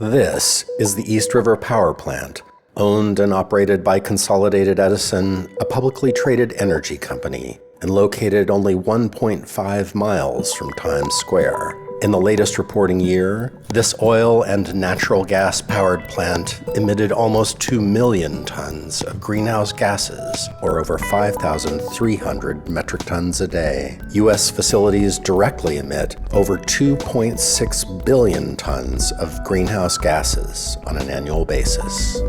This is the East River Power Plant, owned and operated by Consolidated Edison, a publicly traded energy company, and located only 1.5 miles from Times Square. In the latest reporting year, this oil and natural gas-powered plant emitted almost 2 million tons of greenhouse gases, or over 5,300 metric tons a day. U.S. facilities directly emit over 2.6 billion tons of greenhouse gases on an annual basis.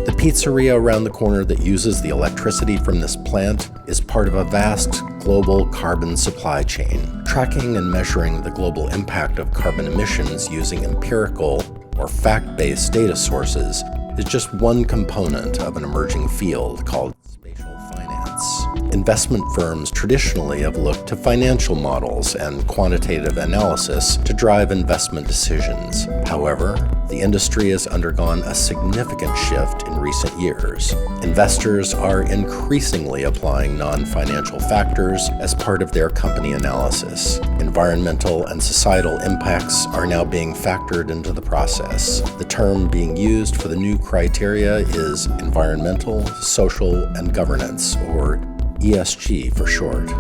The pizzeria around the corner that uses the electricity from this plant is part of a vast global carbon supply chain. Tracking and measuring the global impact of carbon emissions using empirical or fact-based data sources is just one component of an emerging field called spatial finance. Investment firms traditionally have looked to financial models and quantitative analysis to drive investment decisions. However, the industry has undergone a significant shift in recent years. Investors are increasingly applying non-financial factors as part of their company analysis. Environmental and societal impacts are now being factored into the process. The term being used for the new criteria is environmental, social, and governance, or ESG for short.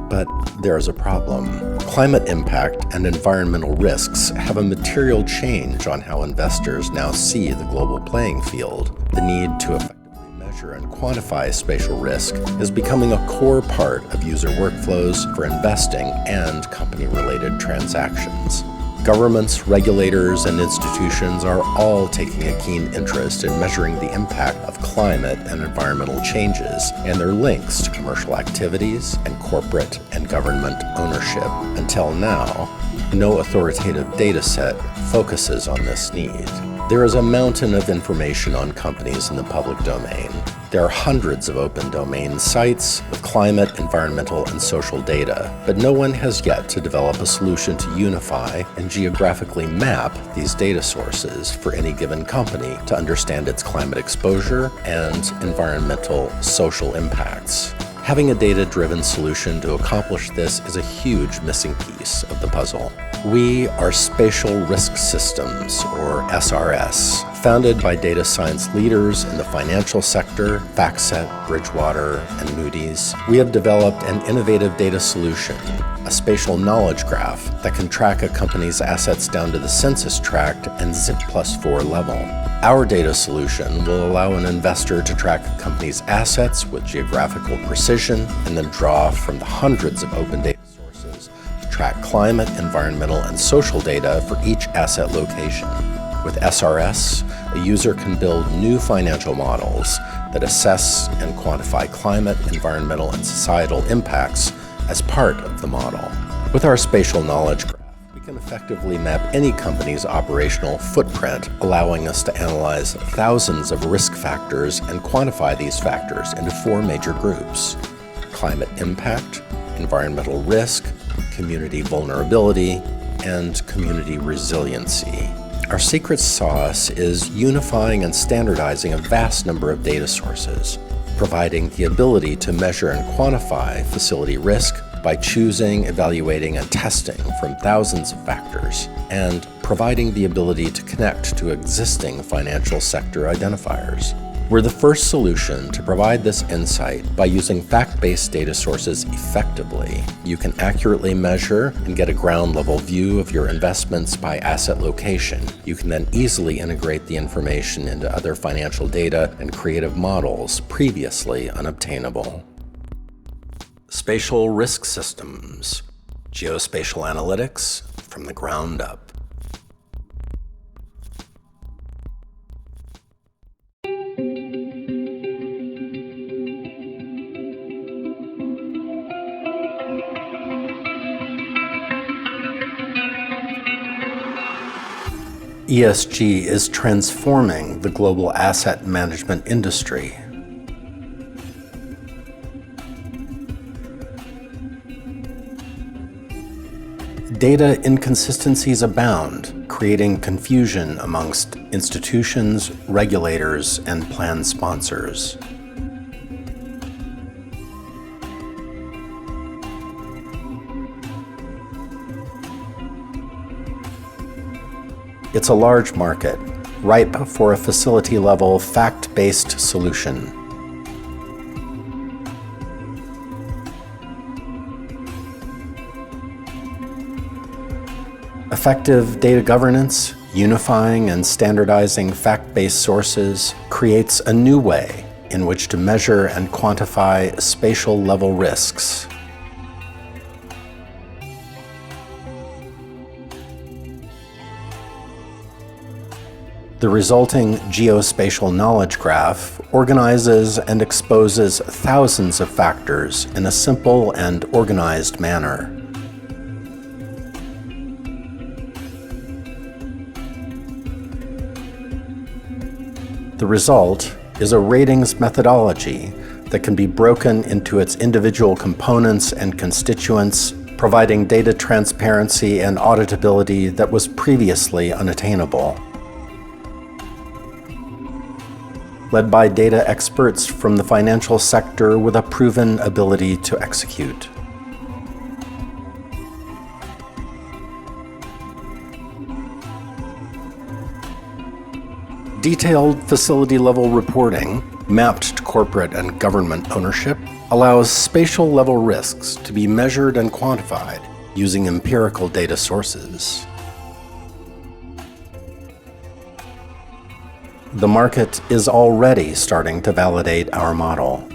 But there is a problem. Climate impact and environmental risks have a material change on how investors now see the global playing field. The need to effectively measure and quantify spatial risk is becoming a core part of user workflows for investing and company-related transactions. Governments, regulators, and institutions are all taking a keen interest in measuring the impact of climate and environmental changes and their links to commercial activities and corporate and government ownership. Until now, no authoritative data set focuses on this need. There is a mountain of information on companies in the public domain. There are hundreds of open domain sites with climate, environmental, and social data, but no one has yet to develop a solution to unify and geographically map these data sources for any given company to understand its climate exposure and environmental, social impacts. Having a data-driven solution to accomplish this is a huge missing piece of the puzzle. We are Spatial Risk Systems, or SRS, founded by data science leaders in the financial sector, FactSet, Bridgewater, and Moody's. We have developed an innovative data solution, a spatial knowledge graph that can track a company's assets down to the census tract and ZIP+4 level. Our data solution will allow an investor to track a company's assets with geographical precision and then draw from the hundreds of open data sources to track climate, environmental, and social data for each asset location. With SRS, a user can build new financial models that assess and quantify climate, environmental, and societal impacts as part of the model. With our spatial knowledge graph, we can effectively map any company's operational footprint, allowing us to analyze thousands of risk factors and quantify these factors into 4 major groups: climate impact, environmental risk, community vulnerability, and community resiliency. Our secret sauce is unifying and standardizing a vast number of data sources, providing the ability to measure and quantify facility risk by choosing, evaluating, and testing from thousands of factors, and providing the ability to connect to existing financial sector identifiers. We're the first solution to provide this insight by using fact-based data sources effectively. You can accurately measure and get a ground-level view of your investments by asset location. You can then easily integrate the information into other financial data and creative models previously unobtainable. Spatial Risk Systems, geospatial analytics from the ground up. ESG is transforming the global asset management industry. Data inconsistencies abound, creating confusion amongst institutions, regulators, and plan sponsors. It's a large market, ripe for a facility-level, fact-based solution. Effective data governance, unifying and standardizing fact-based sources, creates a new way in which to measure and quantify spatial-level risks. The resulting geospatial knowledge graph organizes and exposes thousands of factors in a simple and organized manner. The result is a ratings methodology that can be broken into its individual components and constituents, providing data transparency and auditability that was previously unattainable. Led by data experts from the financial sector with a proven ability to execute. Detailed facility-level reporting, mapped to corporate and government ownership, allows spatial-level risks to be measured and quantified using empirical data sources. The market is already starting to validate our model.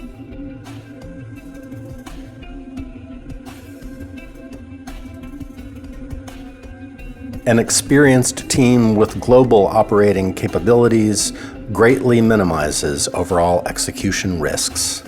An experienced team with global operating capabilities greatly minimizes overall execution risks.